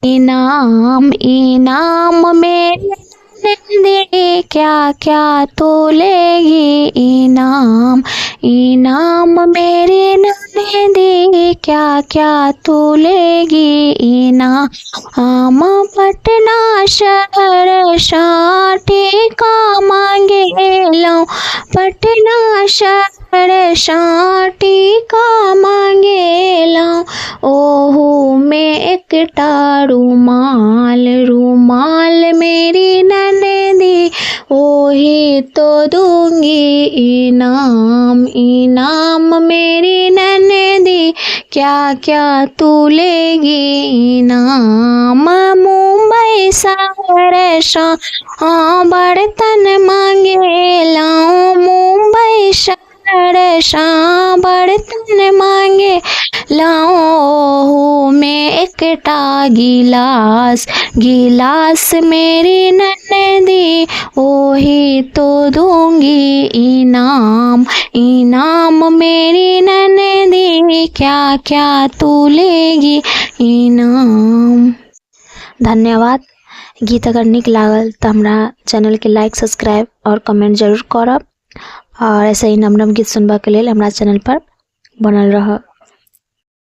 इनाम इनाम मेरे नंदे क्या क्या तू लेगी। इनाम इनाम मेरे नंदे क्या क्या तू लेगी। इनाम पटना शहर शाटी का मांगे लो। पटना शहर शाटी का मांगे लो। ओहू में एक रुमाल रुमाल मेरी ननदी ओही तो दूंगी। इनाम इनाम मेरी ननदी क्या क्या तू लेगी। इनाम मुंबई शहर शाम बर्तन मांगे लाऊं। मुंबई शहर शाम बर्तन मांगे लाऊं में एकटा गिलास गिलास मेरी ननदी ओही तो दूंगी। इनाम इनाम मेरी ननदी क्या क्या तू लेगी। इनाम। धन्यवाद। गीत अगर निक लागल तो हमरा चैनल के लाइक सब्सक्राइब और कमेंट जरूर करब और ऐसे ही नव नव गीत सुनबा के लिए हमरा चैनल पर बनल रह।